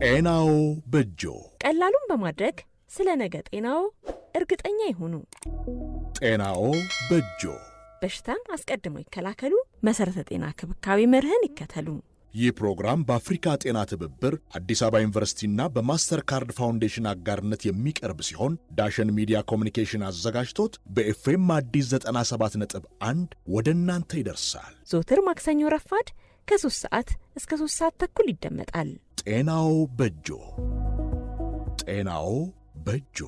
ጤናው በእጆ ቀላሉን በማድረግ ስለ ነገ ጤናው እርግጠኛ ይሁኑ። ጤናው በእጆ በሽታን አስቀድመው ይከላከሉ። መሰረተ ጤና ክብካቤ መርህን ይከተሉ። ይህ ፕሮግራም በአፍሪካ ጤና ትብብር አዲስ አበባ ዩኒቨርሲቲና በማስተር ካርድ ፋውንዴሽን አጋርነት የሚቀርብ ሲሆን ዳሸን ሚዲያ ኮሚኒኬሽን አዘጋጅቶት በኤፍኤም አዲስ 97.1 ወደ እናንተ ይደርሳል። ዘወትር ማክሰኞ ረፋድ ከ3 ሰዓት እስከ 3 ሰዓት ተኩል ይደመጣል። ጤናው በእጆ ጤናው በእጆ።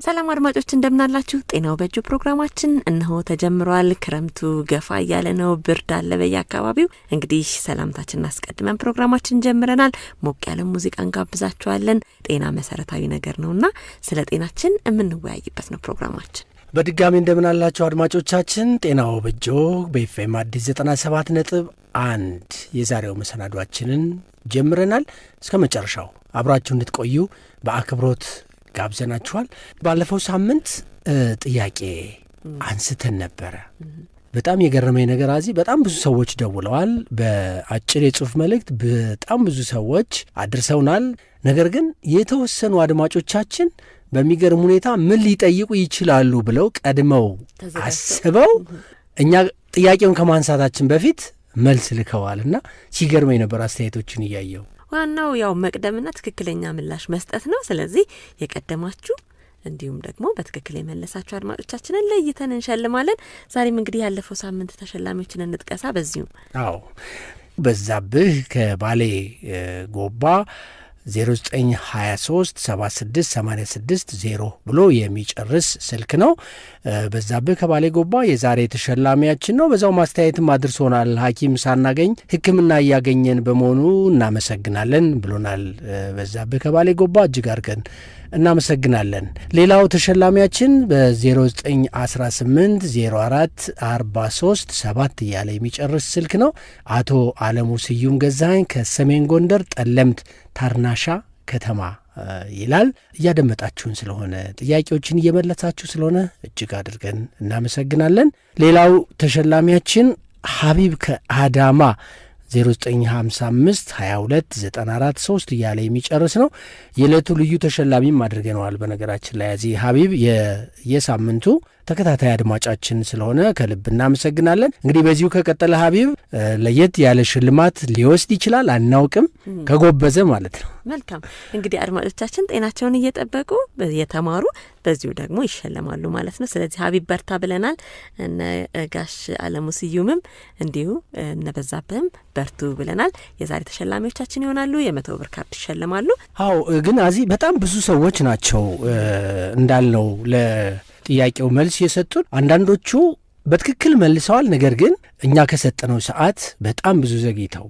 ሰላም አድማጮች እንደምናላችሁ። ጤናው በእጆ ፕሮግራማችን እነሆ ተጀምሯል። ክረምቱ ገፋ እያለ ነው። ብርድ አለ በየአካባቢው። እንግዲህ ሰላምታችንን አስቀድመን ፕሮግራማችን ጀምረናል። ሞቅ ያለ ሙዚቃን ጋብዛችኋለን። ጤና መሰረታዊ ነገር ነውና ስለ ጤናችን የምንወያይበት ነው ፕሮግራማችን። በድጋሚ እንደምናላችሁ አድማጮቻችን። ጤናው በእጆ በኤፍኤም አዲስ 97.1 የዛሬው መሰናዷችንን ጀምረናል። እስከ መጨረሻው አብራችሁ እንድትቆዩ በአክብሮት ጋብዘናችኋል። ባለፈው ሳምንት ጥያቄ አንስተን ነበረ። በጣም የገረመኝ ነገር በጣም ብዙ ሰዎች ደውለዋል። በአጭር የጽሑፍ መልእክት በጣም ብዙ ሰዎች አድርሰውናል። ነገር ግን የተወሰኑ አድማጮቻችን በሚገርም ሁኔታ ምን ሊጠይቁ ይችላሉ ብለው ቀድመው አስበው እኛ ጥያቄውን ከማንሳታችን በፊት መልስ ልከዋልና ሲገርመኝ ነበር አስተያየቶችን እያየው። ዋናው ያው መቅደምና ትክክለኛ ምላሽ መስጠት ነው። ስለዚህ የቀደማችሁ እንዲሁም ደግሞ በትክክል የመለሳችሁ አድማጮቻችንን ለይተን እንሸልማለን። ዛሬም እንግዲህ ያለፈው ሳምንት ተሸላሚዎችን እንጥቀሳ። በዚሁ በዛብህ ከባሌ ጎባ 0923 76 86 0 ብሎ የሚጨርስ ስልክ ነው። በዛብህ ከባሌ ጎባ የዛሬ ተሸላሚያችን ነው። በዛው ማስተያየትም አድርሶናል። ሐኪም ሳናገኝ ሕክምና እያገኘን በመሆኑ እናመሰግናለን ብሎናል። በዛብህ ከባሌ ጎባ እጅግ አድርገን እናመሰግናለን። ሌላው ተሸላሚያችን በ0918 04 43 7 እያለ የሚጨርስ ስልክ ነው። አቶ አለሙ ስዩም ገዛኸኝ ከሰሜን ጎንደር ጠለምት ታርናሻ ከተማ ይላል። እያደመጣችሁን ስለሆነ ጥያቄዎችን እየመለሳችሁ ስለሆነ እጅግ አድርገን እናመሰግናለን። ሌላው ተሸላሚያችን ሀቢብ ከአዳማ 0955 22 94 3 እያለ የሚጨርስ ነው። የዕለቱ ልዩ ተሸላሚም አድርገነዋል። በነገራችን ላይ ሀቢብ የሳምንቱ ተከታታይ አድማጫችን ስለሆነ ከልብ እናመሰግናለን። እንግዲህ በዚሁ ከቀጠለ ሀቢብ ለየት ያለ ሽልማት ሊወስድ ይችላል፣ አናውቅም፣ ከጎበዘ ማለት ነው። መልካም እንግዲህ አድማጮቻችን ጤናቸውን እየጠበቁ የተማሩ በዚሁ ደግሞ ይሸለማሉ ማለት ነው። ስለዚህ ሀቢብ በርታ ብለናል። እነ ጋሽ አለሙ ስዩምም እንዲሁ እነ በዛብህም በርቱ ብለናል። የዛሬ ተሸላሚዎቻችን ይሆናሉ። የ100 ብር ካርድ ይሸለማሉ። አዎ ግን በጣም ብዙ ሰዎች ናቸው እንዳልነው ጥያቄው መልስ የሰጡን። አንዳንዶቹ በትክክል መልሰዋል። ነገር ግን እኛ ከሰጠነው ሰዓት በጣም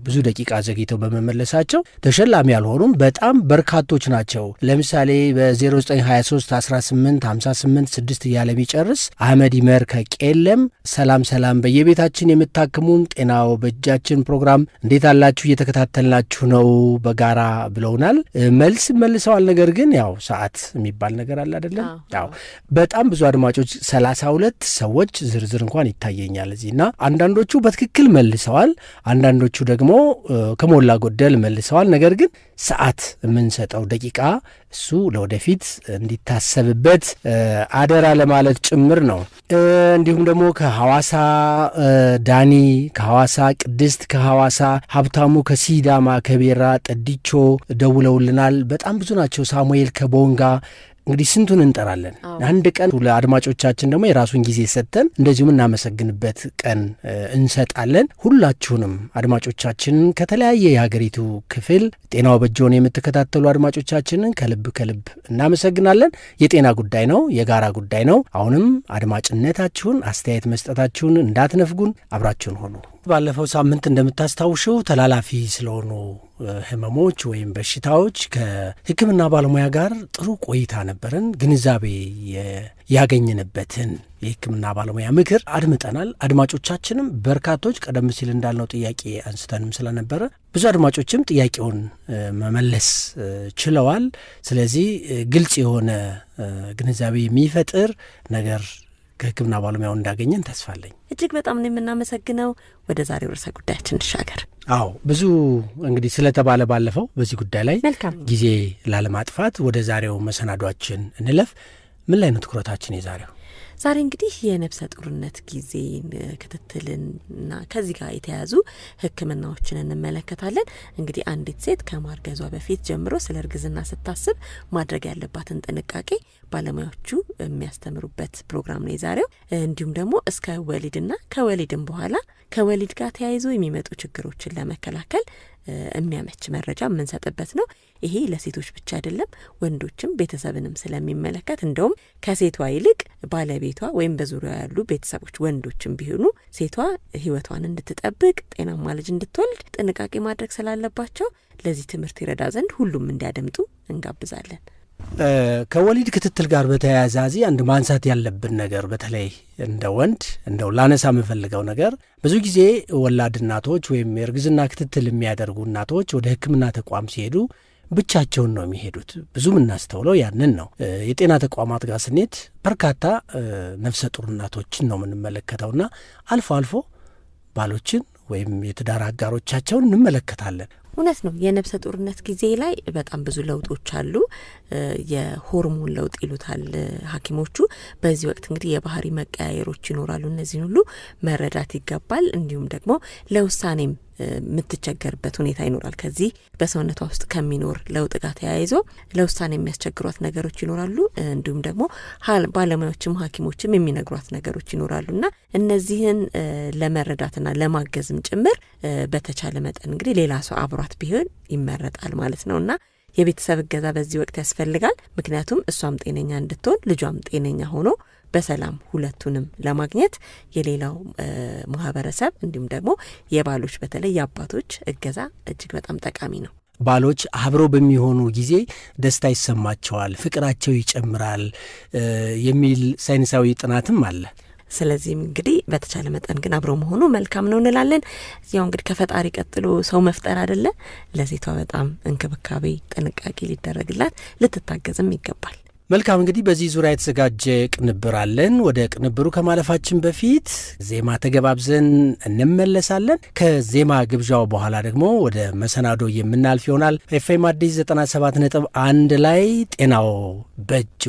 ብዙ ደቂቃ ዘግይተው በመመለሳቸው ተሸላሚ ያልሆኑም በጣም በርካቶች ናቸው። ለምሳሌ በ0923 18 58 6 እያለ የሚጨርስ አህመድ ይመር ከቄለም ሰላም በየቤታችን የምታክሙን ጤናው በእጃችን ፕሮግራም እንዴት አላችሁ? እየተከታተልናችሁ ነው በጋራ ብለውናል። መልስ መልሰዋል። ነገር ግን ያው ሰዓት የሚባል ነገር አለ አይደለም? ያው በጣም ብዙ አድማጮች 32 ሰዎች ዝርዝር እንኳን ይታየኛል እዚህና አንዳንዶቹ በትክክል መልሰዋል፣ አንዳንዶቹ ደግሞ ከሞላ ጎደል መልሰዋል። ነገር ግን ሰዓት የምንሰጠው ደቂቃ እሱ ለወደፊት እንዲታሰብበት አደራ ለማለት ጭምር ነው። እንዲሁም ደግሞ ከሐዋሳ ዳኒ ከሐዋሳ፣ ቅድስት ከሐዋሳ፣ ሀብታሙ ከሲዳማ፣ ከቤራ ጠዲቾ ደውለውልናል። በጣም ብዙ ናቸው። ሳሙኤል ከቦንጋ እንግዲህ ስንቱን እንጠራለን። አንድ ቀን ለአድማጮቻችን ደግሞ የራሱን ጊዜ ሰጥተን እንደዚሁም እናመሰግንበት ቀን እንሰጣለን። ሁላችሁንም አድማጮቻችንን ከተለያየ የሀገሪቱ ክፍል ጤናው በእጆን የምትከታተሉ አድማጮቻችንን ከልብ እናመሰግናለን። የጤና ጉዳይ ነው፣ የጋራ ጉዳይ ነው። አሁንም አድማጭነታችሁን፣ አስተያየት መስጠታችሁን እንዳትነፍጉን፣ አብራችሁን ሆኑ። ባለፈው ሳምንት እንደምታስታውሸው ተላላፊ ስለሆኑ ህመሞች ወይም በሽታዎች ከሕክምና ባለሙያ ጋር ጥሩ ቆይታ ነበረን። ግንዛቤ ያገኘንበትን የሕክምና ባለሙያ ምክር አድምጠናል። አድማጮቻችንም በርካቶች ቀደም ሲል እንዳልነው ጥያቄ አንስተንም ስለነበረ ብዙ አድማጮችም ጥያቄውን መመለስ ችለዋል። ስለዚህ ግልጽ የሆነ ግንዛቤ የሚፈጥር ነገር ከሕክምና ባለሙያው እንዳገኘን ተስፋለኝ። እጅግ በጣም ነው የምናመሰግነው። ወደ ዛሬው ርዕሰ ጉዳያችን እንሻገር። አዎ ብዙ እንግዲህ ስለተባለ ባለፈው በዚህ ጉዳይ ላይ ጊዜ ላለማጥፋት ወደ ዛሬው መሰናዷችን እንለፍ። ምን ላይ ነው ትኩረታችን የዛሬው? ዛሬ እንግዲህ የነፍሰ ጡርነት ጊዜን ክትትልና ከዚህ ጋር የተያዙ ሕክምናዎችን እንመለከታለን። እንግዲህ አንዲት ሴት ከማርገዟ በፊት ጀምሮ ስለ እርግዝና ስታስብ ማድረግ ያለባትን ጥንቃቄ ባለሙያዎቹ የሚያስተምሩበት ፕሮግራም ነው የዛሬው። እንዲሁም ደግሞ እስከ ወሊድና ከወሊድም በኋላ ከወሊድ ጋር ተያይዞ የሚመጡ ችግሮችን ለመከላከል የሚያመች መረጃ የምንሰጥበት ነው። ይሄ ለሴቶች ብቻ አይደለም፣ ወንዶችም ቤተሰብንም ስለሚመለከት እንደውም ከሴቷ ይልቅ ባለቤቷ ወይም በዙሪያ ያሉ ቤተሰቦች ወንዶችም ቢሆኑ ሴቷ ሕይወቷን እንድትጠብቅ ጤናማ ልጅ እንድትወልድ ጥንቃቄ ማድረግ ስላለባቸው ለዚህ ትምህርት ይረዳ ዘንድ ሁሉም እንዲያደምጡ እንጋብዛለን። ከወሊድ ክትትል ጋር በተያያዘ አንድ ማንሳት ያለብን ነገር በተለይ እንደ ወንድ እንደው ላነሳ የምፈልገው ነገር ብዙ ጊዜ ወላድ እናቶች ወይም የእርግዝና ክትትል የሚያደርጉ እናቶች ወደ ሕክምና ተቋም ሲሄዱ ብቻቸውን ነው የሚሄዱት። ብዙ የምናስተውለው ያንን ነው። የጤና ተቋማት ጋር ስንሄድ በርካታ ነፍሰ ጡር እናቶችን ነው የምንመለከተውና አልፎ አልፎ ባሎችን ወይም የትዳር አጋሮቻቸውን እንመለከታለን። እውነት ነው። የነፍሰ ጡርነት ጊዜ ላይ በጣም ብዙ ለውጦች አሉ። የሆርሞን ለውጥ ይሉታል ሐኪሞቹ። በዚህ ወቅት እንግዲህ የባህሪ መቀያየሮች ይኖራሉ። እነዚህን ሁሉ መረዳት ይገባል። እንዲሁም ደግሞ ለውሳኔም የምትቸገርበት ሁኔታ ይኖራል። ከዚህ በሰውነቷ ውስጥ ከሚኖር ለውጥ ጋር ተያይዞ ለውሳኔ የሚያስቸግሯት ነገሮች ይኖራሉ። እንዲሁም ደግሞ ባለሙያዎችም ሐኪሞችም የሚነግሯት ነገሮች ይኖራሉና እነዚህን ለመረዳትና ለማገዝም ጭምር በተቻለ መጠን እንግዲህ ሌላ ሰው አብሯት ቢሆን ይመረጣል ማለት ነውና የቤተሰብ እገዛ በዚህ ወቅት ያስፈልጋል። ምክንያቱም እሷም ጤነኛ እንድትሆን ልጇም ጤነኛ ሆኖ በሰላም ሁለቱንም ለማግኘት የሌላው ማህበረሰብ እንዲሁም ደግሞ የባሎች በተለይ የአባቶች እገዛ እጅግ በጣም ጠቃሚ ነው። ባሎች አብረው በሚሆኑ ጊዜ ደስታ ይሰማቸዋል፣ ፍቅራቸው ይጨምራል የሚል ሳይንሳዊ ጥናትም አለ። ስለዚህም እንግዲህ በተቻለ መጠን ግን አብረው መሆኑ መልካም ነው እንላለን። ያው እንግዲህ ከፈጣሪ ቀጥሎ ሰው መፍጠር አይደለ? ለሴቷ በጣም እንክብካቤ፣ ጥንቃቄ ሊደረግላት ልትታገዝም ይገባል። መልካም እንግዲህ በዚህ ዙሪያ የተዘጋጀ ቅንብር አለን። ወደ ቅንብሩ ከማለፋችን በፊት ዜማ ተገባብዘን እንመለሳለን። ከዜማ ግብዣው በኋላ ደግሞ ወደ መሰናዶ የምናልፍ ይሆናል። ኤፍኤም አዲስ 97.1 ላይ ጤናው በእጆ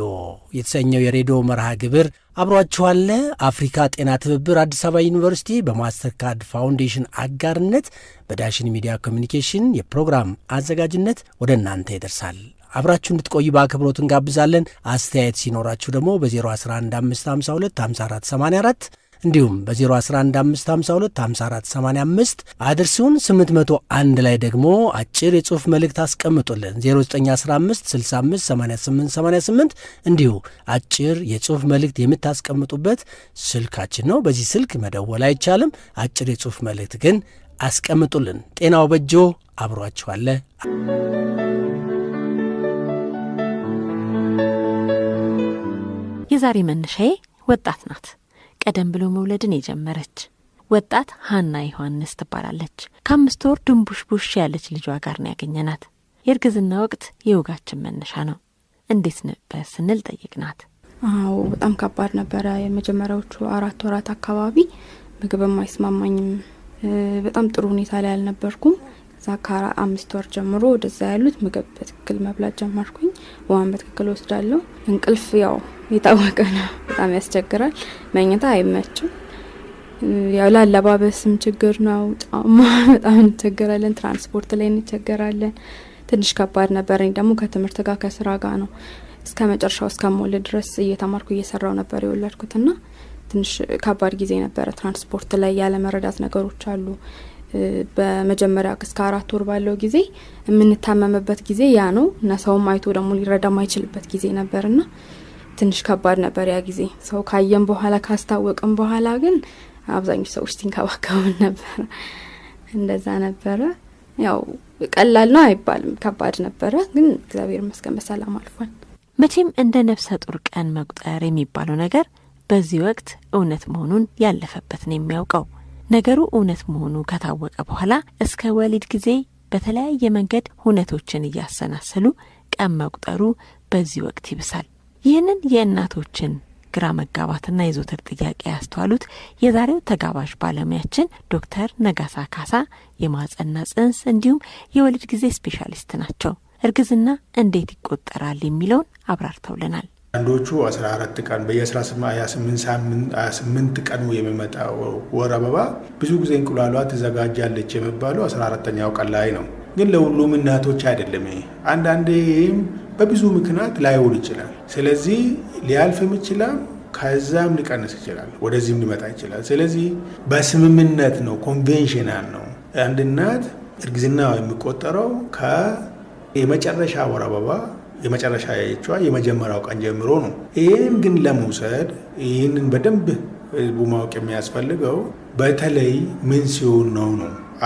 የተሰኘው የሬዲዮ መርሃ ግብር አብሯችኋለ። አፍሪካ ጤና ትብብር አዲስ አበባ ዩኒቨርሲቲ በማስተር ካርድ ፋውንዴሽን አጋርነት በዳሽን ሚዲያ ኮሚኒኬሽን የፕሮግራም አዘጋጅነት ወደ እናንተ ይደርሳል። አብራችሁ እንድትቆዩ በአክብሮት እንጋብዛለን። አስተያየት ሲኖራችሁ ደግሞ በ01155225484 እንዲሁም በ01155225485 አድርሱን። 801 ላይ ደግሞ አጭር የጽሑፍ መልእክት አስቀምጡልን። 0915658888 እንዲሁ አጭር የጽሑፍ መልእክት የምታስቀምጡበት ስልካችን ነው። በዚህ ስልክ መደወል አይቻልም። አጭር የጽሑፍ መልእክት ግን አስቀምጡልን። ጤናው በእጆ አብሯችኋለ። የዛሬ መነሻዬ ወጣት ናት። ቀደም ብሎ መውለድን የጀመረች ወጣት ሀና ዮሐንስ ትባላለች። ከ5 ወር ድንቡሽቡሽ ያለች ልጇ ጋር ነው ያገኘናት። የእርግዝና ወቅት የወጋችን መነሻ ነው። እንዴት ነበር ስንል ጠይቅናት። አዎ በጣም ከባድ ነበረ። የመጀመሪያዎቹ 4 ወራት አካባቢ ምግብም አይስማማኝም። በጣም ጥሩ ሁኔታ ላይ አልነበርኩም። ከዛ ከ5 ወር ጀምሮ ወደዛ ያሉት ምግብ በትክክል መብላት ጀመርኩኝ። ውሃን በትክክል ወስዳለሁ። እንቅልፍ ያው የታወቀ ነው፣ በጣም ያስቸግራል። መኝታ አይመችም። ያው ላለባበስም ችግር ነው። ጫማ በጣም እንቸገራለን። ትራንስፖርት ላይ እንቸገራለን። ትንሽ ከባድ ነበር። እኔ ደግሞ ከትምህርት ጋር ከስራ ጋር ነው እስከ መጨረሻው እስከሞልድ ድረስ እየተማርኩ እየሰራው ነበር የወለድኩትና ትንሽ ከባድ ጊዜ ነበረ። ትራንስፖርት ላይ ያለ መረዳት ነገሮች አሉ። በመጀመሪያ እስከ 4 ወር ባለው ጊዜ የምንታመምበት ጊዜ ያ ነው እና ሰውም አይቶ ደግሞ ሊረዳ ማይችልበት ጊዜ ነበርና ትንሽ ከባድ ነበር ያ ጊዜ። ሰው ካየን በኋላ ካስታወቅን በኋላ ግን አብዛኞቹ ሰዎች ሲንከባከቡን ነበር። እንደዛ ነበረ። ያው ቀላል ነው አይባልም፣ ከባድ ነበረ። ግን እግዚአብሔር ይመስገን በሰላም አልፏል። መቼም እንደ ነፍሰ ጡር ቀን መቁጠር የሚባለው ነገር በዚህ ወቅት እውነት መሆኑን ያለፈበት ነው የሚያውቀው። ነገሩ እውነት መሆኑ ከታወቀ በኋላ እስከ ወሊድ ጊዜ በተለያየ መንገድ ሁነቶችን እያሰናሰሉ ቀን መቁጠሩ በዚህ ወቅት ይብሳል። ይህንን የእናቶችን ግራ መጋባትና የዘወትር ጥያቄ ያስተዋሉት የዛሬው ተጋባዥ ባለሙያችን ዶክተር ነጋሳ ካሳ የማህጸንና ጽንስ እንዲሁም የወሊድ ጊዜ ስፔሻሊስት ናቸው። እርግዝና እንዴት ይቆጠራል የሚለውን አብራርተውልናል። አንዶቹ 14 ቀን በየ28 ቀኑ የሚመጣው ወር አበባ ብዙ ጊዜ እንቁላሏ ትዘጋጃለች የሚባለው 14ኛው ቀን ላይ ነው። ግን ለሁሉም እናቶች አይደለም። አንዳንዴም በብዙ ምክንያት ላይሆን ይችላል። ስለዚህ ሊያልፍም ይችላል፣ ከዛም ሊቀንስ ይችላል፣ ወደዚህም ሊመጣ ይችላል። ስለዚህ በስምምነት ነው፣ ኮንቬንሽናል ነው። አንድ እናት እርግዝና የሚቆጠረው ከየመጨረሻ ወር አበባ የመጨረሻ ያየችዋ የመጀመሪያው ቀን ጀምሮ ነው። ይህን ግን ለመውሰድ ይህንን በደንብ ህዝቡ ማወቅ የሚያስፈልገው በተለይ ምን ሲሆን ነው።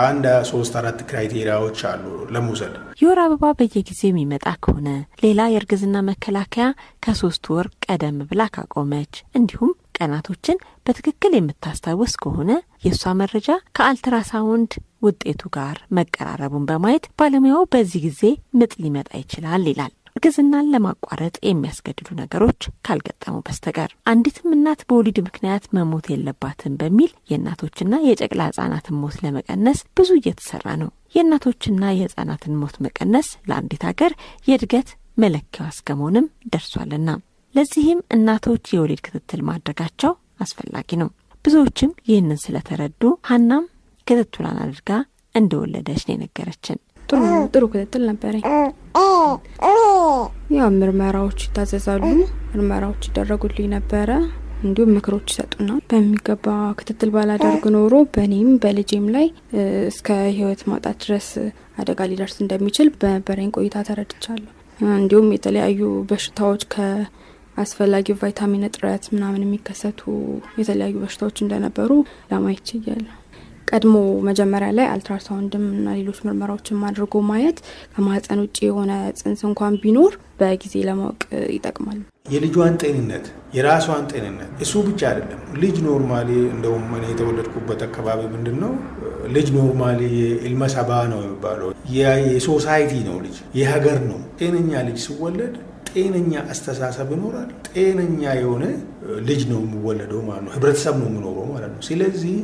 1 3 4 ክራይቴሪያዎች አሉ ለመውሰድ። የወር አበባ በየጊዜው የሚመጣ ከሆነ፣ ሌላ የእርግዝና መከላከያ ከ3 ወር ቀደም ብላ ካቆመች፣ እንዲሁም ቀናቶችን በትክክል የምታስታውስ ከሆነ የእሷ መረጃ ከአልትራሳውንድ ውጤቱ ጋር መቀራረቡን በማየት ባለሙያው በዚህ ጊዜ ምጥ ሊመጣ ይችላል ይላል። እርግዝናን ለማቋረጥ የሚያስገድዱ ነገሮች ካልገጠሙ በስተቀር አንዲትም እናት በወሊድ ምክንያት መሞት የለባትም በሚል የእናቶችና የጨቅላ ህጻናትን ሞት ለመቀነስ ብዙ እየተሰራ ነው። የእናቶችና የህጻናትን ሞት መቀነስ ለአንዲት ሀገር የእድገት መለኪያው እስከመሆንም ደርሷልና ለዚህም እናቶች የወሊድ ክትትል ማድረጋቸው አስፈላጊ ነው። ብዙዎችም ይህንን ስለተረዱ ሀናም ክትትሏን አድርጋ እንደወለደች ነው የነገረችን። ጥሩ ክትትል ነበረኝ። ያው ምርመራዎች ይታዘዛሉ፣ ምርመራዎች ይደረጉልኝ ነበረ። እንዲሁም ምክሮች ይሰጡናል። በሚገባ ክትትል ባላደርግ ኖሮ በእኔም በልጄም ላይ እስከ ህይወት ማጣት ድረስ አደጋ ሊደርስ እንደሚችል በነበረኝ ቆይታ ተረድቻለሁ። እንዲሁም የተለያዩ በሽታዎች ከአስፈላጊ ቫይታሚን እጥረት ምናምን የሚከሰቱ የተለያዩ በሽታዎች እንደነበሩ ለማየት ችያለሁ። ቀድሞ መጀመሪያ ላይ አልትራሳውንድም እና ሌሎች ምርመራዎችን አድርጎ ማየት ከማህፀን ውጭ የሆነ ጽንስ እንኳን ቢኖር በጊዜ ለማወቅ ይጠቅማል። የልጇን ጤንነት፣ የራሷን ጤንነት እሱ ብቻ አይደለም። ልጅ ኖርማሊ እንደውም እኔ የተወለድኩበት አካባቢ ምንድነው ልጅ ኖርማሊ ኢልመሰባ ነው የሚባለው። የሶሳይቲ ነው፣ ልጅ የሀገር ነው። ጤነኛ ልጅ ሲወለድ ጤነኛ አስተሳሰብ ይኖራል። ጤነኛ የሆነ ልጅ ነው የሚወለደው ማለት ነው። ህብረተሰብ ነው የሚኖረው ማለት ነው። ስለዚህ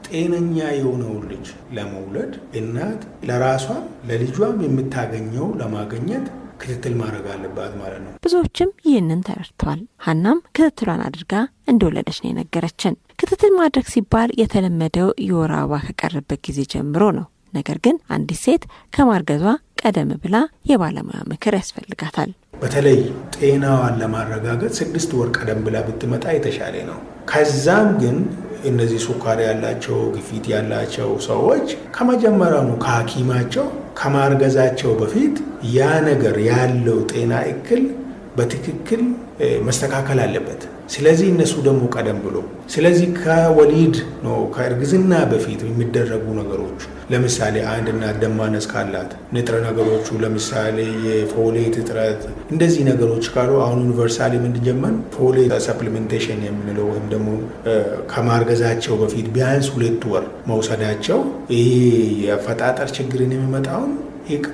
ጤነኛ የሆነውን ልጅ ለመውለድ እናት ለራሷ ለልጇም የምታገኘው ለማግኘት ክትትል ማድረግ አለባት ማለት ነው። ብዙዎችም ይህንን ተረድተዋል። ሀናም ክትትሏን አድርጋ እንደወለደች ነው የነገረችን። ክትትል ማድረግ ሲባል የተለመደው የወር አበባ ከቀረበት ጊዜ ጀምሮ ነው። ነገር ግን አንዲት ሴት ከማርገዟ ቀደም ብላ የባለሙያ ምክር ያስፈልጋታል። በተለይ ጤናዋን ለማረጋገጥ 6 ወር ቀደም ብላ ብትመጣ የተሻለ ነው። ከዛም ግን እነዚህ ሱካር ያላቸው ግፊት ያላቸው ሰዎች ከመጀመሪያው ከሐኪማቸው ከማርገዛቸው በፊት ያ ነገር ያለው ጤና እክል በትክክል መስተካከል አለበት። ስለዚህ እነሱ ደግሞ ቀደም ብሎ ስለዚህ ከወሊድ ነው ከእርግዝና በፊት የሚደረጉ ነገሮች ለምሳሌ አንድ እናት ደም ማነስ ካላት ንጥረ ነገሮቹ ለምሳሌ የፎሌት እጥረት እንደዚህ ነገሮች ካሉ አሁን ዩኒቨርሳሊ ምንድነው ፎሌት ሰፕሊሜንቴሽን የምንለው ወይም ደግሞ ከማርገዛቸው በፊት ቢያንስ 2 ወር መውሰዳቸው ይሄ የአፈጣጠር ችግርን የሚመጣውን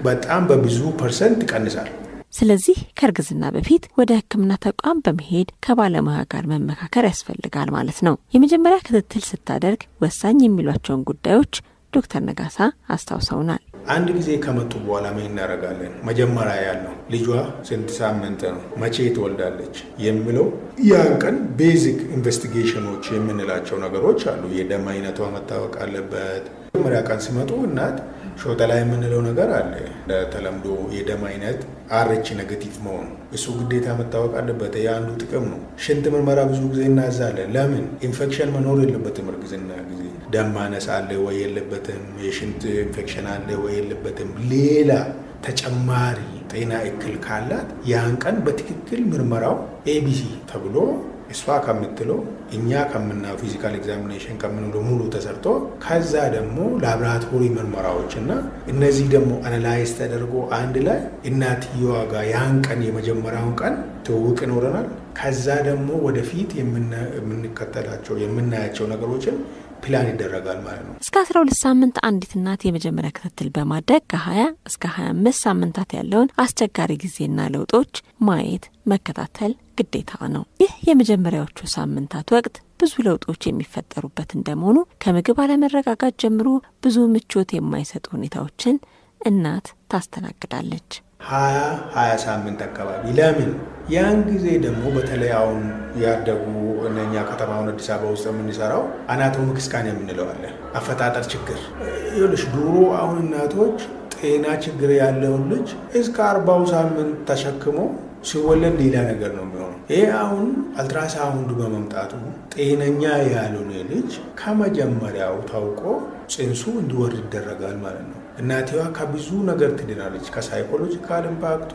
በጣም በብዙ % ይቀንሳል። ስለዚህ ከእርግዝና በፊት ወደ ሕክምና ተቋም በመሄድ ከባለሙያ ጋር መመካከር ያስፈልጋል ማለት ነው። የመጀመሪያ ክትትል ስታደርግ ወሳኝ የሚሏቸውን ጉዳዮች ዶክተር ነጋሳ አስታውሰውናል። አንድ ጊዜ ከመጡ በኋላ ምን እናደርጋለን? መጀመሪያ ያለው ልጇ ስንት ሳምንት ነው፣ መቼ ትወልዳለች የሚለው ያን ቀን ቤዚክ ኢንቨስቲጌሽኖች የምንላቸው ነገሮች አሉ። የደም አይነቷ መታወቅ አለበት። መጀመሪያ ቀን ሲመጡ እናት ሾተ ላይ የምንለው ነገር አለ። ለተለምዶ የደም አይነት RH ኔጌቲቭ መሆኑ እሱ ግዴታ መታወቅ አለበት። የአንዱ ጥቅም ነው። ሽንት ምርመራ ብዙ ጊዜ እናዛለን። ለምን? ኢንፌክሽን መኖር የለበትም። እርግዝና ጊዜ ደም ማነስ አለ ወይ የለበትም፣ የሽንት ኢንፌክሽን አለ ወይ የለበትም፣ ሌላ ተጨማሪ ጤና እክል ካላት ያን ቀን በትክክል ምርመራው ABC ተብሎ እሷ ከምትለው እኛ ከምና ፊዚካል ኤግዛሚኔሽን ከምንለው ሙሉ ተሰርቶ ከዛ ደግሞ ላብራቶሪ ምርመራዎችና እነዚህ ደግሞ አናላይዝ ተደርጎ አንድ ላይ እናትየዋ ጋር ያን ቀን የመጀመሪያውን ቀን ትውውቅ ይኖረናል። ከዛ ደግሞ ወደፊት የምንከተላቸው የምናያቸው ነገሮችን ፕላን ይደረጋል ማለት ነው። እስከ 12 ሳምንት አንዲት እናት የመጀመሪያ ክትትል በማድረግ ከ20 እስከ 25 ሳምንታት ያለውን አስቸጋሪ ጊዜና ለውጦች ማየት መከታተል ግዴታ ነው። ይህ የመጀመሪያዎቹ ሳምንታት ወቅት ብዙ ለውጦች የሚፈጠሩበት እንደመሆኑ ከምግብ አለመረጋጋት ጀምሮ ብዙ ምቾት የማይሰጡ ሁኔታዎችን እናት ታስተናግዳለች። 20 ሳምንት አካባቢ ለምን ያን ጊዜ ደግሞ በተለይ አሁን ያደጉ እነኛ ከተማውን አዲስ አበባ ውስጥ የምንሰራው አናቶሚክ ስካን የምንለው አለ። አፈጣጠር ችግር ይኸውልሽ፣ ድሮ አሁን እናቶች ጤና ችግር ያለውን ልጅ እስከ 40 ሳምንት ተሸክሞ ሲወለድ ሌላ ነገር ነው የሚሆነው። ይሄ አሁን አልትራሳውንድ በመምጣቱ ጤነኛ ያልሆነ ልጅ ከመጀመሪያው ታውቆ ጽንሱ እንዲወርድ ይደረጋል ማለት ነው። እናቲዋ ከብዙ ነገር ትድናለች። ከሳይኮሎጂካል ኢምፓክቱ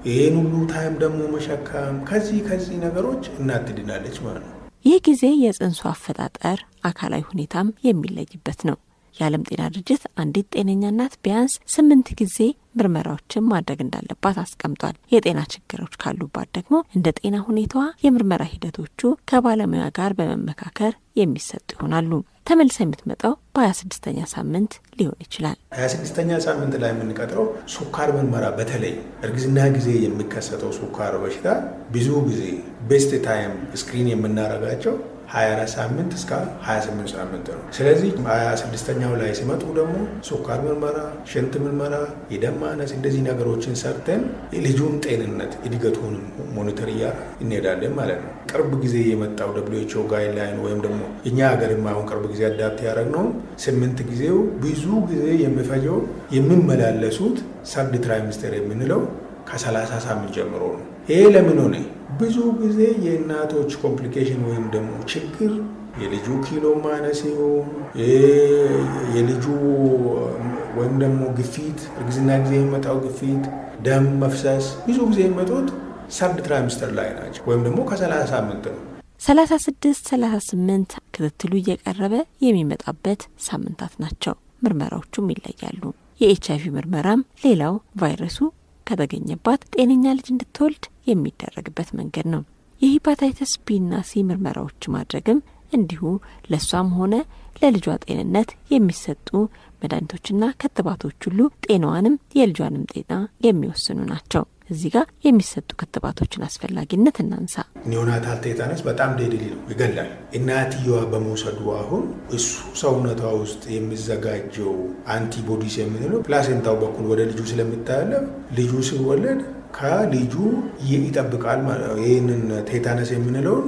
ይሄን ሁሉ ታይም ደግሞ መሸከም ከዚህ ነገሮች እናት ትድናለች ማለት ነው። ይህ ጊዜ የጽንሱ አፈጣጠር አካላዊ ሁኔታም የሚለይበት ነው። የዓለም ጤና ድርጅት አንዲት ጤነኛ እናት ቢያንስ 8 ጊዜ ምርመራዎችን ማድረግ እንዳለባት አስቀምጧል። የጤና ችግሮች ካሉባት ደግሞ እንደ ጤና ሁኔታዋ የምርመራ ሂደቶቹ ከባለሙያ ጋር በመመካከር የሚሰጡ ይሆናሉ። ተመልሳ የምትመጣው በ26ኛ ሳምንት ሊሆን ይችላል። 26ኛ ሳምንት ላይ የምንቀጥረው ሱካር ምርመራ፣ በተለይ እርግዝና ጊዜ የሚከሰተው ሱካር በሽታ ብዙ ጊዜ ቤስት ታይም ስክሪን የምናረጋቸው 24 ሳምንት እስከ 28 ሳምንት ነው። ስለዚህ 26ኛው ላይ ሲመጡ ደግሞ ሱካር ምርመራ፣ ሽንት ምርመራ፣ የደም ማነስ እንደዚህ ነገሮችን ሰርተን የልጁን ጤንነት እድገቱን ሞኒተር እንሄዳለን ማለት ነው። ቅርብ ጊዜ የመጣው WHO ጋይድላይን ወይም ደግሞ እኛ ሀገርም አሁን ቅርብ ጊዜ አዳፕት ያደረግነው 8 ጊዜው ብዙ ጊዜ የሚፈጀው የሚመላለሱት ሰርድ ትራይሚስተር የምንለው ከ30 ሳምንት ጀምሮ ነው። ይሄ ለምን ሆነ? ብዙ ጊዜ የእናቶች ኮምፕሊኬሽን ወይም ደግሞ ችግር የልጁ ኪሎ ማነስ ይሁን የልጁ ወይም ደግሞ ግፊት፣ እርግዝና ጊዜ የሚመጣው ግፊት፣ ደም መፍሰስ ብዙ ጊዜ የሚመጡት ሰርድ ትራይሚስተር ላይ ናቸው ወይም ደግሞ ከ30 ሳምንት ነው። 36 38 ክትትሉ እየቀረበ የሚመጣበት ሳምንታት ናቸው። ምርመራዎቹም ይለያሉ። የኤችአይቪ ምርመራም ሌላው ቫይረሱ ከተገኘባት ጤነኛ ልጅ እንድትወልድ የሚደረግበት መንገድ ነው። የሂፓታይተስ ቢና ሲ ምርመራዎች ማድረግም እንዲሁ ለሷም ሆነ ለልጇ ጤንነት የሚሰጡ መድኃኒቶችና ክትባቶች ሁሉ ጤናዋንም የልጇንም ጤና የሚወስኑ ናቸው። እዚህ ጋር የሚሰጡ ክትባቶችን አስፈላጊነት እናንሳ። ኒዮናታል ቴታነስ በጣም ዴድሊ ነው፣ ይገላል። እናትየዋ በመውሰዱ አሁን እሱ ሰውነቷ ውስጥ የሚዘጋጀው አንቲቦዲስ የምንለው ፕላሴንታው በኩል ወደ ልጁ ስለሚታለፍ ልጁ ሲወለድ ከልጁ ይጠብቃል ማለት ነው። ይህንን ቴታነስ የምንለውን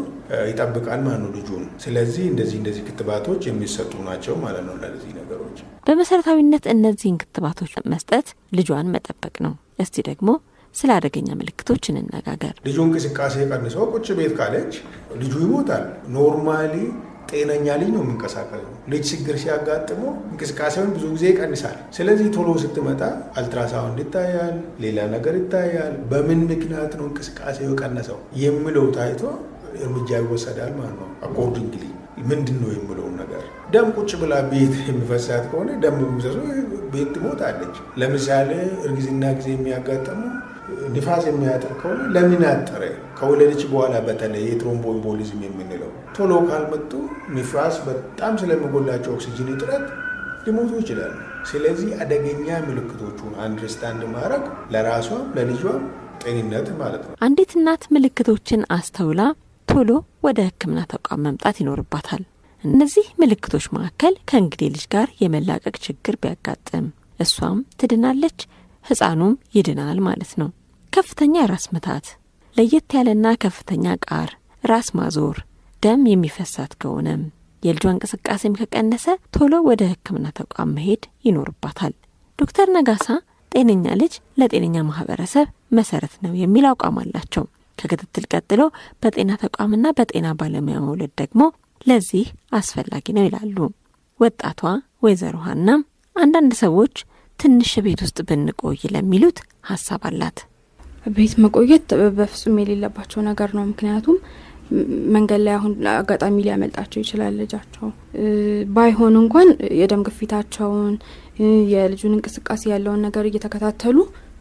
ይጠብቃል ማለት ነው ልጁን። ስለዚህ እንደዚህ ክትባቶች የሚሰጡ ናቸው ማለት ነው ለዚህ ነገሮች። በመሰረታዊነት እነዚህን ክትባቶች መስጠት ልጇን መጠበቅ ነው። እስቲ ደግሞ ስለ አደገኛ ምልክቶች እንነጋገር። ልጁ እንቅስቃሴ ቀንሶ ቁጭ ቤት ካለች ልጁ ይሞታል። ኖርማሊ ጤነኛ ልጅ ነው የሚንቀሳቀሰው። ልጅ ችግር ሲያጋጥመው እንቅስቃሴውን ብዙ ጊዜ ይቀንሳል። ስለዚህ ቶሎ ስትመጣ አልትራሳውንድ ይታያል፣ ሌላ ነገር ይታያል። በምን ምክንያት ነው እንቅስቃሴው የቀነሰው የሚለው ታይቶ እርምጃ ይወሰዳል ማለት ነው። አኮርዲንግሊ ምንድን ነው የሚለውን ነገር ደም ቁጭ ብላ ቤት የሚፈሳት ከሆነ ደም የሚፈሰው ቤት ትሞታለች። ለምሳሌ እርግዝና ጊዜ የሚያጋጥሙ ንፋስ የሚያጥር ከሆነ ለምን አጠረ? ከወለደች በኋላ በተለይ የትሮምቦኤምቦሊዝም የምንለው ቶሎ ካልመጡ ንፋስ በጣም ስለሚጎላቸው ኦክሲጅን እጥረት ሊሞቱ ይችላሉ። ስለዚህ አደገኛ ምልክቶቹን አንደርስታንድ ማድረግ ለራሷም ለልጇም ጤንነት ማለት ነው። አንዲት እናት ምልክቶችን አስተውላ ቶሎ ወደ ሕክምና ተቋም መምጣት ይኖርባታል። እነዚህ ምልክቶች መካከል ከእንግዴ ልጅ ጋር የመላቀቅ ችግር ቢያጋጥም እሷም ትድናለች፣ ህፃኑም ይድናል ማለት ነው። ከፍተኛ ራስ ምታት፣ ለየት ያለና ከፍተኛ ቃር፣ ራስ ማዞር፣ ደም የሚፈሳት ከሆነም የልጇ እንቅስቃሴም ከቀነሰ ቶሎ ወደ ሕክምና ተቋም መሄድ ይኖርባታል። ዶክተር ነጋሳ ጤነኛ ልጅ ለጤነኛ ማህበረሰብ መሰረት ነው የሚል አቋም አላቸው። ከክትትል ቀጥሎ በጤና ተቋምና በጤና ባለሙያ መውለድ ደግሞ ለዚህ አስፈላጊ ነው ይላሉ። ወጣቷ ወይዘሮ ሀናም አንዳንድ ሰዎች ትንሽ ቤት ውስጥ ብንቆይ ለሚሉት ሀሳብ አላት። ቤት መቆየት በፍጹም የሌለባቸው ነገር ነው። ምክንያቱም መንገድ ላይ አሁን አጋጣሚ ሊያመልጣቸው ይችላል ልጃቸው። ባይሆን እንኳን የደም ግፊታቸውን የልጁን እንቅስቃሴ ያለውን ነገር እየተከታተሉ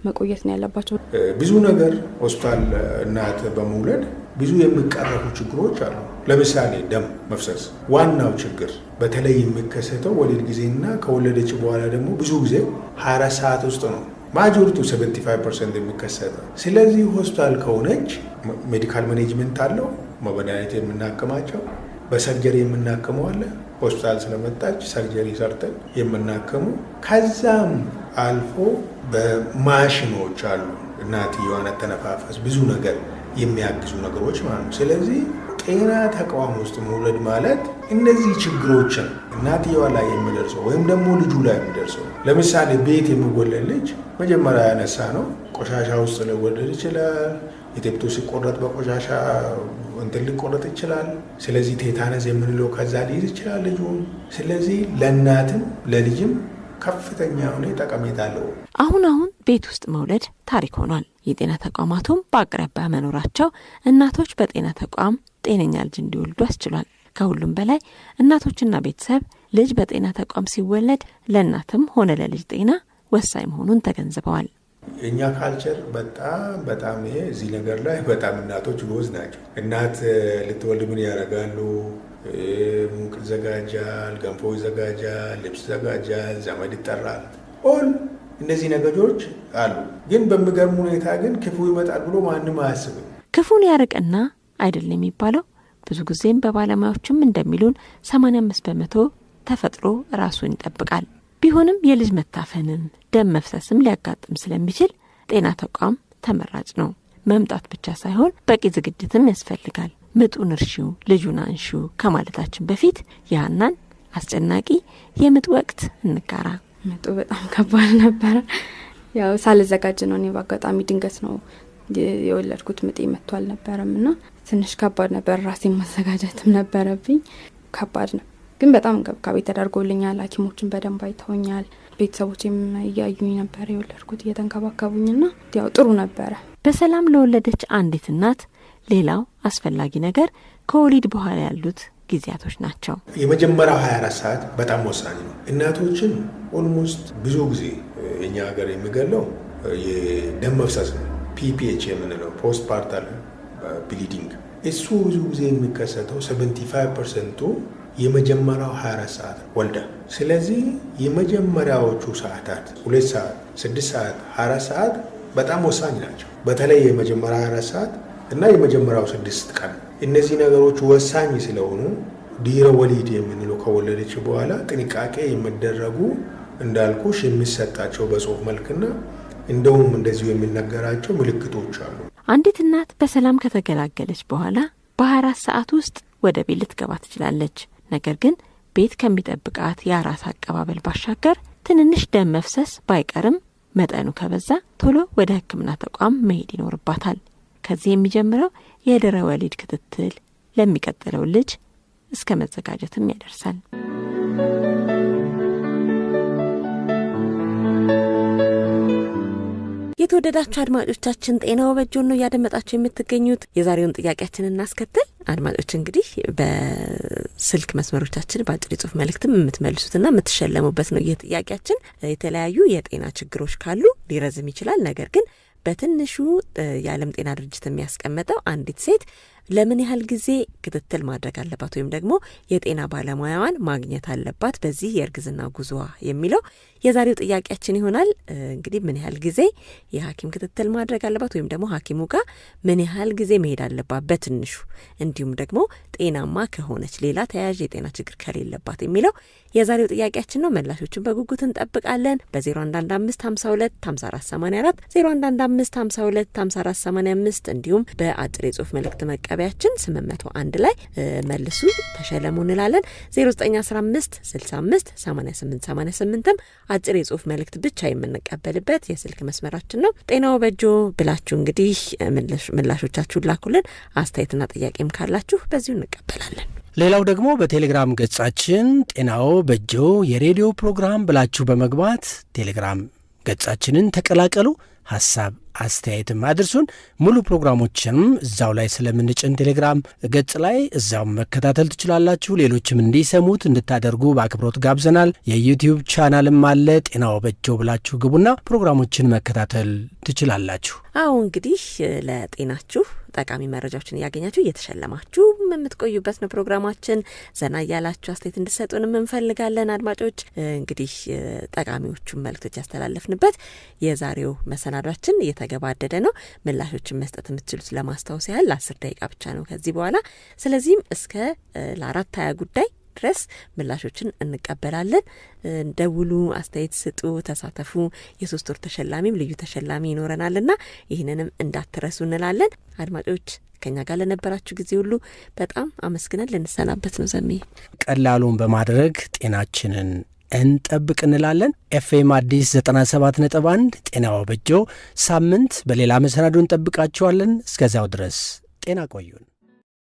መቆየት ነው ያለባቸው። ብዙ ነገር ሆስፒታል እናት በመውለድ ብዙ የሚቀረፉ ችግሮች አሉ። ለምሳሌ ደም መፍሰስ ዋናው ችግር በተለይ የሚከሰተው ወሊድ ጊዜና ከወለደች በኋላ ደግሞ ብዙ ጊዜ 24 ሰዓት ውስጥ ነው ማጆሪቱ 75% የሚከሰተው። ስለዚህ ሆስፒታል ከሆነች ሜዲካል ማኔጅመንት አለው፣ መድኃኒት የምናከማቸው በሰርጀሪ የምናከመው አለ። ሆስፒታል ስለመጣች ሰርጀሪ ሰርተን የምናከሙ ከዛም አልፎ በማሽኖች አሉ እናትየዋን አተነፋፈስ ብዙ ነገር የሚያግዙ ነገሮች ማለት ነው። ስለዚህ ጤና ተቋም ውስጥ መውለድ ማለት እነዚህ ችግሮችን እናትየዋ ላይ የሚደርሰው ወይም ደግሞ ልጁ ላይ የሚደርሰው ለምሳሌ ቤት የሚወለድ ልጅ መጀመሪያ ያነሳ ነው ቆሻሻ ውስጥ ሊወለድ ይችላል። የቴፕቶ ሲቆረጥ በቆሻሻ እንትን ሊቆረጥ ይችላል። ስለዚህ ቴታነስ የምንለው ከዛ ሊይዝ ይችላል ልጁ። ስለዚህ ለእናትም ለልጅም ከፍተኛ የሆነ ጠቀሜታ አለው። አሁን ቤት ውስጥ መውለድ ታሪክ ሆኗል። የጤና ተቋማቱም በአቅራቢያ መኖራቸው እናቶች በጤና ተቋም ጤነኛ ልጅ እንዲወልዱ አስችሏል። ከሁሉም በላይ እናቶችና ቤተሰብ ልጅ በጤና ተቋም ሲወለድ ለእናትም ሆነ ለልጅ ጤና ወሳኝ መሆኑን ተገንዝበዋል። የእኛ ካልቸር በጣም ይሄ እዚህ ነገር ላይ በጣም እናቶች ጎዝ ናቸው። እናት ልትወልድ ምን ያደርጋሉ? ሙቅ ይዘጋጃል፣ ገንፎ ይዘጋጃል፣ ልብስ ይዘጋጃል፣ ዘመድ ይጠራል። ኦል እነዚህ ነገሮች አሉ። ግን በሚገርም ሁኔታ ግን ክፉ ይመጣል ብሎ ማንም አያስብም። ክፉን ያርቅና አይደለም የሚባለው ብዙ ጊዜም በባለሙያዎችም እንደሚሉን 85% ተፈጥሮ ራሱን ይጠብቃል። ቢሆንም የልጅ መታፈንም ደም መፍሰስም ሊያጋጥም ስለሚችል ጤና ተቋም ተመራጭ ነው። መምጣት ብቻ ሳይሆን በቂ ዝግጅትም ያስፈልጋል። ምጡን እርሺው ልጁን አንሺው ከማለታችን በፊት ያናን አስጨናቂ የምጥ ወቅት እንጋራ። ምጡ በጣም ከባድ ነበር። ያው ሳልዘጋጅ ነው እኔ በአጋጣሚ ድንገት ነው የወለድኩት። ምጤ መጥቶ አልነበረም እና ትንሽ ከባድ ነበር። ራሴን ማዘጋጀትም ነበረብኝ። ከባድ ነው ግን በጣም እንክብካቤ ተደርጎልኛል። ሐኪሞችን በደንብ አይተውኛል። ቤተሰቦቼም እያዩኝ ነበር የወለድኩት እየተንከባከቡኝና ያው ጥሩ ነበረ። በሰላም ለወለደች አንዲት እናት ሌላው አስፈላጊ ነገር ከወሊድ በኋላ ያሉት ጊዜያቶች ናቸው። የመጀመሪያው 24 ሰዓት በጣም ወሳኝ ነው። እናቶችን ኦልሞስት ብዙ ጊዜ እኛ ሀገር የሚገለው የደም መፍሰስ ነው። ፒፒኤች የምንለው ፖስት ፓርታል ብሊዲንግ እሱ ብዙ ጊዜ የሚከሰተው 75%ቱ የመጀመሪያው 24 ሰዓት ወልዳ። ስለዚህ የመጀመሪያዎቹ ሰዓታት 2 ሰዓት፣ 6 ሰዓት፣ 24 ሰዓት በጣም ወሳኝ ናቸው። በተለይ የመጀመሪያ 24 ሰዓት እና የመጀመሪያው 6 ቀን እነዚህ ነገሮች ወሳኝ ስለሆኑ ድህረ ወሊድ የምንለው ከወለደች በኋላ ጥንቃቄ የሚደረጉ እንዳልኩሽ የሚሰጣቸው በጽሁፍ መልክና እንደውም እንደዚሁ የሚነገራቸው ምልክቶች አሉ። አንዲት እናት በሰላም ከተገላገለች በኋላ በ24 ሰዓት ውስጥ ወደ ቤት ልትገባ ትችላለች። ነገር ግን ቤት ከሚጠብቃት የአራስ አቀባበል ባሻገር ትንንሽ ደም መፍሰስ ባይቀርም መጠኑ ከበዛ ቶሎ ወደ ሕክምና ተቋም መሄድ ይኖርባታል። ከዚህ የሚጀምረው የድህረ ወሊድ ክትትል ለሚቀጥለው ልጅ እስከ መዘጋጀትም ያደርሳል። የተወደዳችሁ አድማጮቻችን ጤናው በእጆን ነው እያደመጣችሁ የምትገኙት። የዛሬውን ጥያቄያችንን እናስከትል። አድማጮች እንግዲህ በስልክ መስመሮቻችን በአጭር የጽሁፍ መልእክትም የምትመልሱትና የምትሸለሙበት ነው። ይህ ጥያቄያችን የተለያዩ የጤና ችግሮች ካሉ ሊረዝም ይችላል። ነገር ግን በትንሹ የዓለም ጤና ድርጅት የሚያስቀምጠው አንዲት ሴት ለምን ያህል ጊዜ ክትትል ማድረግ አለባት ወይም ደግሞ የጤና ባለሙያዋን ማግኘት አለባት በዚህ የእርግዝና ጉዞዋ የሚለው የዛሬው ጥያቄያችን ይሆናል። እንግዲህ ምን ያህል ጊዜ የሐኪም ክትትል ማድረግ አለባት ወይም ደግሞ ሐኪሙ ጋር ምን ያህል ጊዜ መሄድ አለባት በትንሹ፣ እንዲሁም ደግሞ ጤናማ ከሆነች ሌላ ተያያዥ የጤና ችግር ከሌለባት የሚለው የዛሬው ጥያቄያችን ነው። መላሾችን በጉጉት እንጠብቃለን። በ0115525484 0115525485 እንዲሁም በአጭር የጽሁፍ መልእክት መቀበያችን 801 ላይ መልሱ ተሸለሙ እንላለን። 0915658888 አጭር የጽሁፍ መልእክት ብቻ የምንቀበልበት የስልክ መስመራችን ነው። ጤናው በእጆ ብላችሁ እንግዲህ ምላሾቻችሁን ላኩልን። አስተያየትና ጥያቄም ካላችሁ በዚሁ እንቀበላለን። ሌላው ደግሞ በቴሌግራም ገጻችን ጤናው በእጆ የሬዲዮ ፕሮግራም ብላችሁ በመግባት ቴሌግራም ገጻችንን ተቀላቀሉ። ሐሳብ አስተያየትም አድርሱን። ሙሉ ፕሮግራሞችንም እዛው ላይ ስለምንጭን ቴሌግራም ገጽ ላይ እዛው መከታተል ትችላላችሁ። ሌሎችም እንዲሰሙት እንድታደርጉ በአክብሮት ጋብዘናል። የዩቲዩብ ቻናልም አለ። ጤናው በጀው ብላችሁ ግቡና ፕሮግራሞችን መከታተል ትችላላችሁ። አዎ እንግዲህ ለጤናችሁ ጠቃሚ መረጃዎችን እያገኛችሁ እየተሸለማችሁ የምትቆዩበት ነው ፕሮግራማችን። ዘና እያላችሁ አስተያየት እንድሰጡንም እንፈልጋለን። አድማጮች እንግዲህ ጠቃሚዎቹን መልእክቶች ያስተላለፍንበት የዛሬው መሰናዷችን እየተገባደደ ነው። ምላሾችን መስጠት የምትችሉት ለማስታወስ ያህል 10 ደቂቃ ብቻ ነው ከዚህ በኋላ። ስለዚህም እስከ ለ4:20 ጉዳይ ድረስ ምላሾችን እንቀበላለን። ደውሉ፣ አስተያየት ስጡ፣ ተሳተፉ። የ3 ወር ተሸላሚም ልዩ ተሸላሚ ይኖረናልና ይህንንም እንዳትረሱ እንላለን። አድማጮች ከኛ ጋር ለነበራችሁ ጊዜ ሁሉ በጣም አመስግነን ልንሰናበት ነው። ዘሜ ቀላሉን በማድረግ ጤናችንን እንጠብቅ እንላለን። ኤፍኤም አዲስ 97.1 ጤናው በጀው። ሳምንት በሌላ መሰናዶ እንጠብቃችኋለን። እስከዚያው ድረስ ጤና ቆዩን።